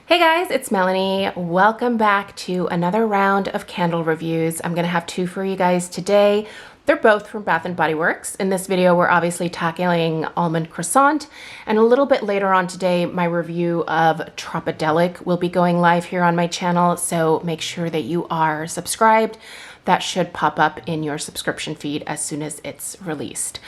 Hey guys, it's Melanie. Welcome back to another round of candle reviews. I'm gonna have two for you guys today. They're both from Bath & Body Works. In this video, we're obviously tackling Almond Croissant, and a little bit later on today, my review of Tropidelic will be going live here on my channel, so make sure that you are subscribed. That should pop up in your subscription feed as soon as it's released.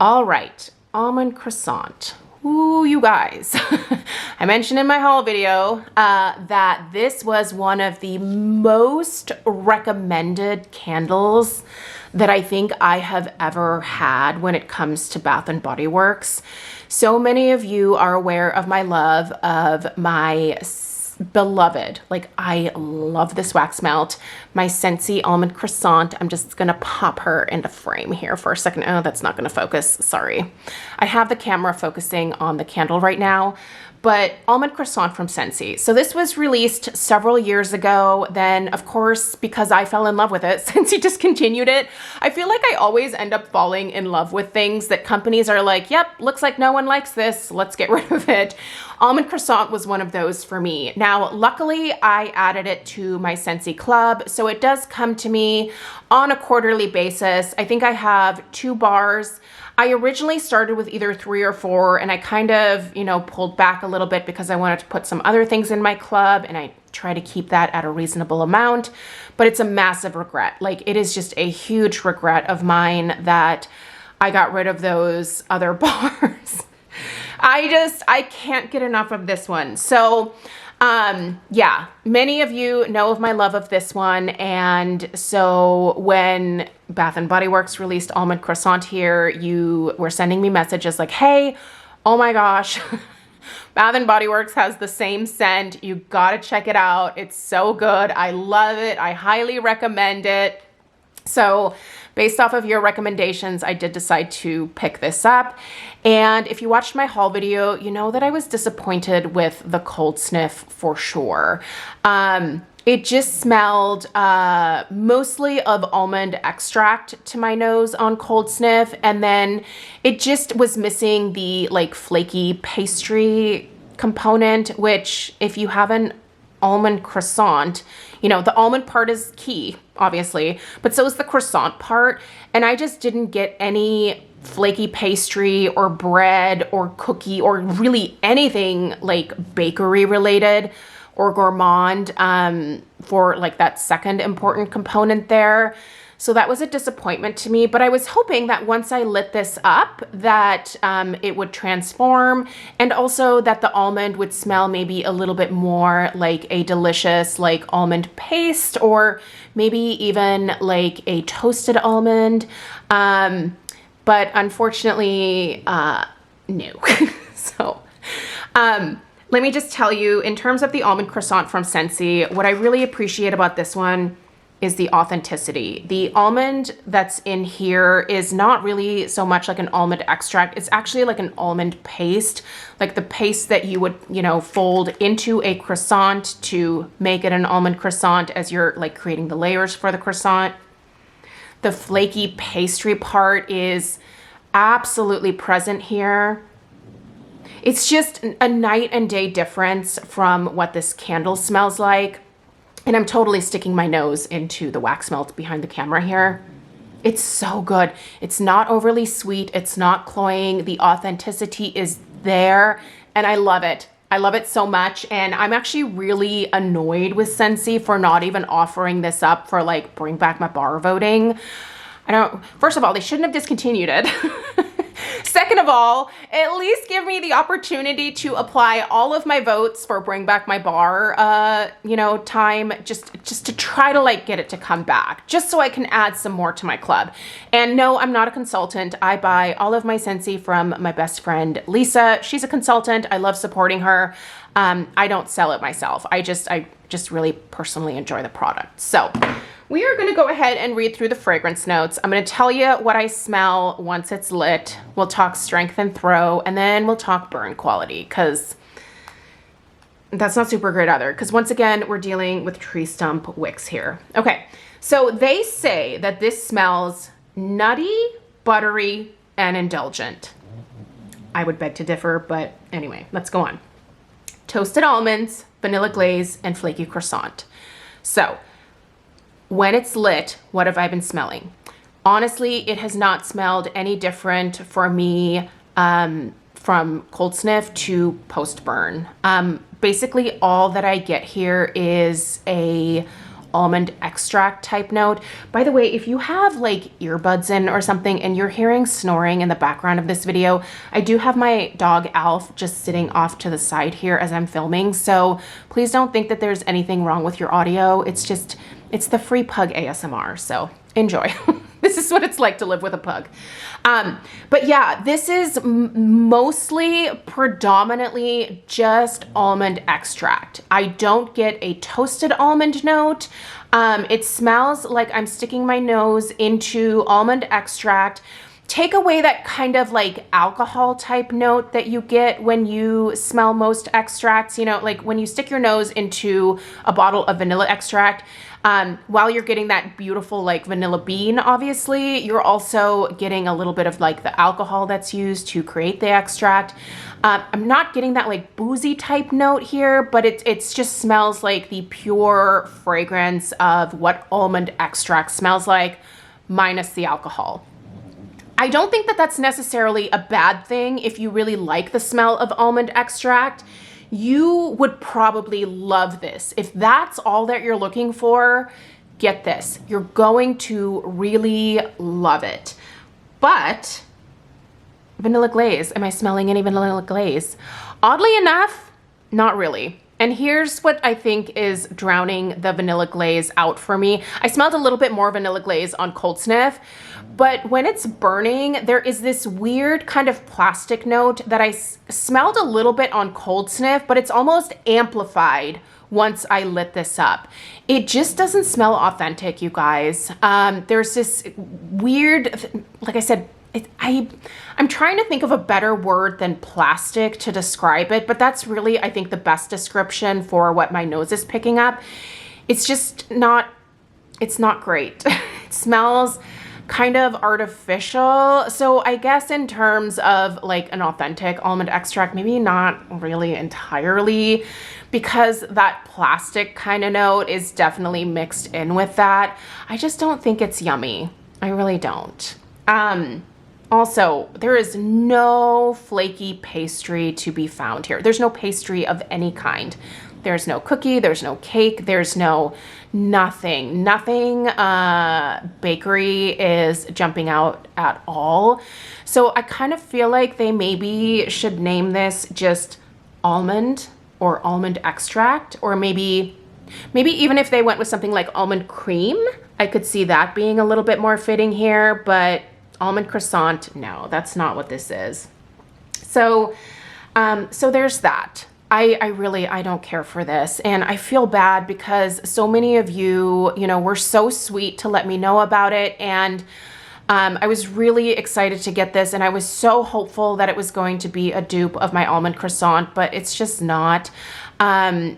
All right, Almond Croissant. Ooh, you guys. I mentioned in my haul video that this was one of the most recommended candles that I think I have ever had when it comes to Bath & Body Works. So many of you are aware of my love of my beloved, like I love this wax melt, my Scentsy Almond Croissant. I'm just gonna pop her into frame here for a second. Oh, that's not gonna focus, sorry. I have the camera focusing on the candle right now, but Almond Croissant from Scentsy. So this was released several years ago. Then of course, because I fell in love with it, Scentsy discontinued it. I feel like I always end up falling in love with things that companies are like, yep, looks like no one likes this, let's get rid of it. Almond Croissant was one of those for me. Now, luckily I added it to my Scentsy club, so it does come to me on a quarterly basis. I think I have 2 bars. I originally started with either 3 or 4, and I kind of, pulled back a little bit because I wanted to put some other things in my club, and I try to keep that at a reasonable amount, but it's a massive regret. Like, it is just a huge regret of mine that I got rid of those other bars. I can't get enough of this one. So, yeah, many of you know of my love of this one. And so when Bath & Body Works released Almond Croissant here, you were sending me messages like, hey, oh my gosh, Bath & Body Works has the same scent. You gotta check it out. It's so good. I love it. I highly recommend it. So based off of your recommendations, I did decide to pick this up. And if you watched my haul video, you know that I was disappointed with the cold sniff for sure. It just smelled mostly of almond extract to my nose on cold sniff. And then it just was missing the like flaky pastry component, which if you have an almond croissant, the almond part is key, obviously, but so is the croissant part. And I just didn't get any flaky pastry or bread or cookie or really anything like bakery related or gourmand for like that second important component there. So that was a disappointment to me, but I was hoping that once I lit this up that it would transform, and also that the almond would smell maybe a little bit more like a delicious like almond paste, or maybe even like a toasted almond. But unfortunately, no. So let me just tell you, in terms of the Almond Croissant from Scentsy, what I really appreciate about this one is the authenticity. The almond that's in here is not really so much like an almond extract. It's actually like an almond paste, like the paste that you would, fold into a croissant to make it an almond croissant as you're like creating the layers for the croissant. The flaky pastry part is absolutely present here. It's just a night and day difference from what this candle smells like. And I'm totally sticking my nose into the wax melt behind the camera here. It's so good. It's not overly sweet. It's not cloying. The authenticity is there, and I love it. I love it so much, and I'm actually really annoyed with Scentsy for not even offering this up for like bring back my bar voting. First of all, they shouldn't have discontinued it. Second of all, at least give me the opportunity to apply all of my votes for bring back my bar, time, just to try to like get it to come back, just so I can add some more to my club. And no, I'm not a consultant. I buy all of my Scentsy from my best friend, Lisa. She's a consultant. I love supporting her. I don't sell it myself. I just really personally enjoy the product. So we are going to go ahead and read through the fragrance notes. I'm going to tell you what I smell once it's lit. We'll talk strength and throw, and then we'll talk burn quality, because that's not super great either. Because once again, we're dealing with tree stump wicks here. Okay, so they say that this smells nutty, buttery, and indulgent. I would beg to differ, but anyway, let's go on. Toasted almonds, vanilla glaze, and flaky croissant. So when it's lit, what have I been smelling? Honestly, it has not smelled any different for me from cold sniff to post burn. Basically all that I get here is a almond extract type note. By the way, if you have like earbuds in or something and you're hearing snoring in the background of this video, I do have my dog Alf just sitting off to the side here as I'm filming. So please don't think that there's anything wrong with your audio. It's the free pug ASMR. So enjoy. This is what it's like to live with a pug. But yeah, this is mostly predominantly just almond extract. I don't get a toasted almond note. It smells like I'm sticking my nose into almond extract. Take away that kind of like alcohol type note that you get when you smell most extracts, you know, like when you stick your nose into a bottle of vanilla extract, while you're getting that beautiful like vanilla bean, obviously, you're also getting a little bit of like the alcohol that's used to create the extract. I'm not getting that like boozy type note here, but it's just smells like the pure fragrance of what almond extract smells like, minus the alcohol. I don't think that that's necessarily a bad thing. If you really like the smell of almond extract, you would probably love this. If that's all that you're looking for, get this. You're going to really love it. But vanilla glaze, am I smelling any vanilla glaze? Oddly enough, not really. And here's what I think is drowning the vanilla glaze out for me. I smelled a little bit more vanilla glaze on cold sniff, but when it's burning, there is this weird kind of plastic note that I smelled a little bit on cold sniff, but it's almost amplified once I lit this up. It just doesn't smell authentic, you guys. There's this weird, like I said, I'm trying to think of a better word than plastic to describe it, but that's really, I think, the best description for what my nose is picking up. It's just not, it's not great. It smells kind of artificial. So I guess in terms of like an authentic almond extract, maybe not really entirely, because that plastic kind of note is definitely mixed in with that. I just don't think it's yummy. I really don't. Also, there is no flaky pastry to be found here. There's no pastry of any kind. There's no cookie, there's no cake, there's no nothing. Nothing bakery is jumping out at all. So I kind of feel like they maybe should name this just almond or almond extract, or maybe even if they went with something like almond cream, I could see that being a little bit more fitting here, but almond croissant, no, that's not what this is. So, so there's that. I don't care for this, and I feel bad because so many of you, were so sweet to let me know about it, and I was really excited to get this, and I was so hopeful that it was going to be a dupe of my almond croissant, but it's just not.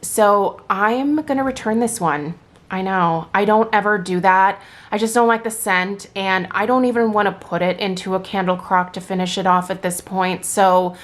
So I'm gonna return this one. I know, I don't ever do that. I just don't like the scent, and I don't even want to put it into a candle crock to finish it off at this point. So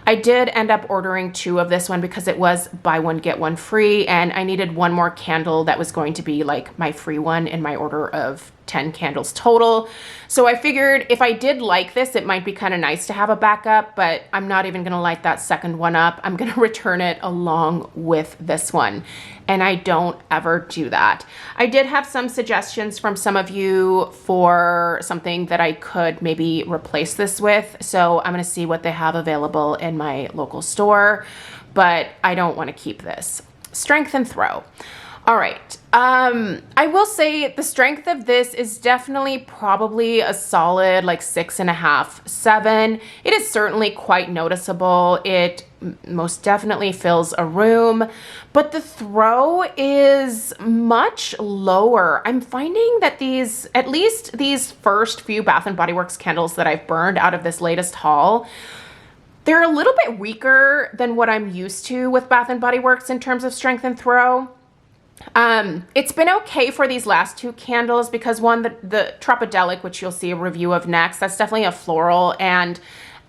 I did end up ordering 2 of this one because it was buy one, get one free, and I needed one more candle that was going to be like my free one in my order of 10 candles total. So I figured if I did like this, it might be kind of nice to have a backup, but I'm not even gonna light that second one up. I'm gonna return it along with this one. And I don't ever do that. I did have some suggestions from some of you for something that I could maybe replace this with. So I'm gonna see what they have available in my local store, but I don't wanna keep this. Strength and throw. All right, I will say the strength of this is definitely probably a solid like 6.5, 7. It is certainly quite noticeable. It most definitely fills a room, but the throw is much lower. I'm finding that at least these first few Bath & Body Works candles that I've burned out of this latest haul, they're a little bit weaker than what I'm used to with Bath & Body Works in terms of strength and throw. It's been okay for these last 2 candles because one, the Tropidelic, which you'll see a review of next, that's definitely a floral, and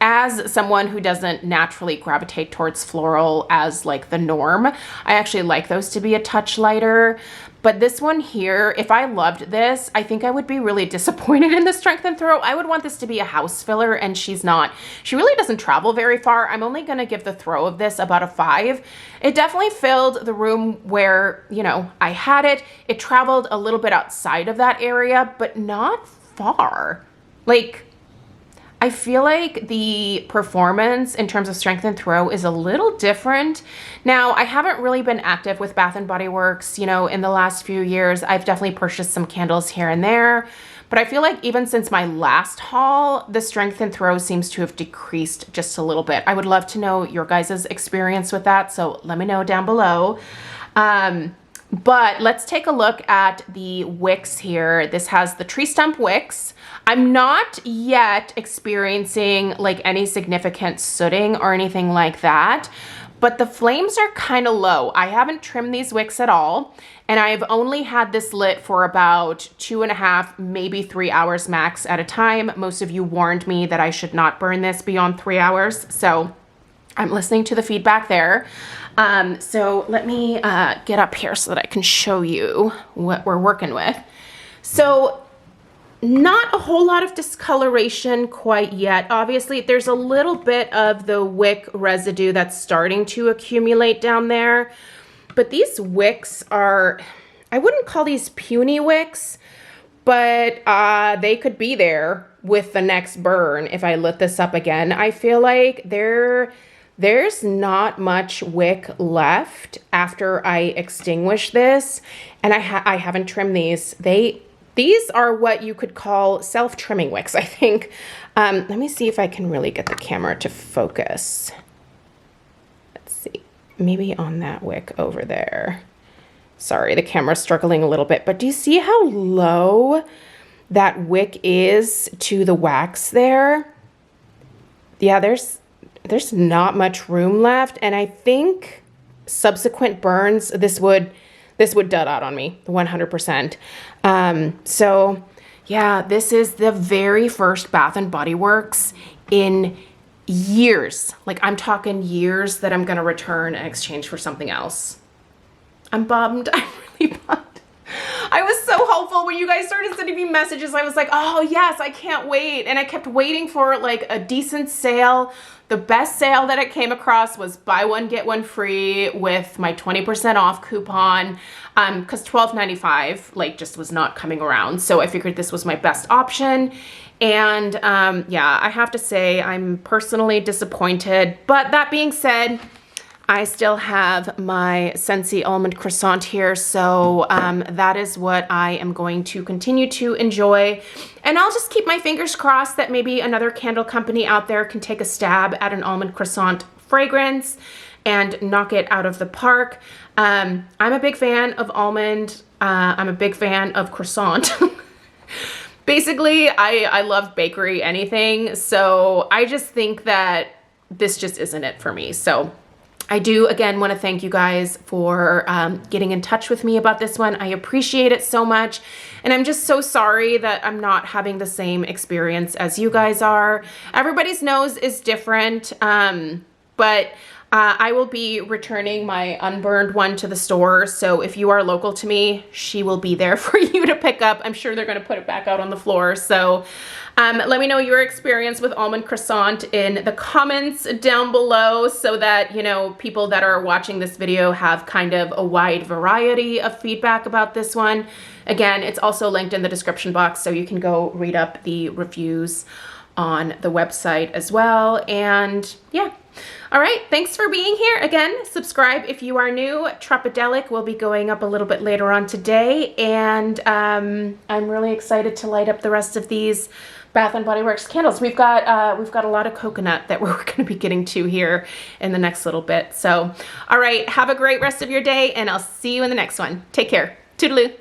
as someone who doesn't naturally gravitate towards floral as like the norm, I actually like those to be a touch lighter. But this one here, if I loved this, I think I would be really disappointed in the Strength and Throw. I would want this to be a house filler, and she's not. She really doesn't travel very far. I'm only gonna give the throw of this about a 5. It definitely filled the room where, you know, I had it. It traveled a little bit outside of that area, but not far. Like, I feel like the performance in terms of Strength and Throw is a little different. Now, I haven't really been active with Bath & Body Works, you know, in the last few years. I've definitely purchased some candles here and there, but I feel like even since my last haul, the Strength and Throw seems to have decreased just a little bit. I would love to know your guys' experience with that, so let me know down below. But let's take a look at the wicks here. This has the tree stump wicks. I'm not yet experiencing like any significant sooting or anything like that, but the flames are kind of low. I haven't trimmed these wicks at all, and I've only had this lit for about 2.5, maybe 3 hours max at a time. Most of you warned me that I should not burn this beyond 3 hours, so I'm listening to the feedback there. So let me get up here so that I can show you what we're working with. So not a whole lot of discoloration quite yet. Obviously, there's a little bit of the wick residue that's starting to accumulate down there. But these wicks are, I wouldn't call these puny wicks, but they could be there with the next burn if I lit this up again. I feel like there's not much wick left after I extinguish this, and I haven't trimmed these. These are what you could call self-trimming wicks, I think. Let me see if I can really get the camera to focus. Let's see, maybe on that wick over there. Sorry, the camera's struggling a little bit, but do you see how low that wick is to the wax there? Yeah, there's not much room left, and I think subsequent burns, this would dud out on me 100%. So yeah, this is the very first Bath & Body Works in years, like I'm talking years, that I'm gonna return and exchange for something else. I'm bummed. I'm really bummed. I was so hopeful when you guys started sending me messages. I was like, oh yes, I can't wait. And I kept waiting for like a decent sale. The best sale that I came across was buy one, get one free with my 20% off coupon, because $12.95 like just was not coming around. So I figured this was my best option. And yeah, I have to say I'm personally disappointed. But that being said, I still have my Scentsy Almond Croissant here, so that is what I am going to continue to enjoy. And I'll just keep my fingers crossed that maybe another candle company out there can take a stab at an Almond Croissant fragrance and knock it out of the park. I'm a big fan of almond. I'm a big fan of croissant. Basically, I love bakery anything, so I just think that this just isn't it for me. So I do, again, want to thank you guys for getting in touch with me about this one. I appreciate it so much. And I'm just so sorry that I'm not having the same experience as you guys are. Everybody's nose is different, but I will be returning my unburned one to the store. So if you are local to me, she will be there for you to pick up. I'm sure they're going to put it back out on the floor. So let me know your experience with Almond Croissant in the comments down below, so that, you know, people that are watching this video have kind of a wide variety of feedback about this one. Again, it's also linked in the description box, so you can go read up the reviews on the website as well. And yeah. All right, thanks for being here. Again, subscribe if you are new. Tropidelic will be going up a little bit later on today, and I'm really excited to light up the rest of these Bath & Body Works candles. We've got a lot of coconut that we're going to be getting to here in the next little bit. So, all right, have a great rest of your day, and I'll see you in the next one. Take care. Toodaloo.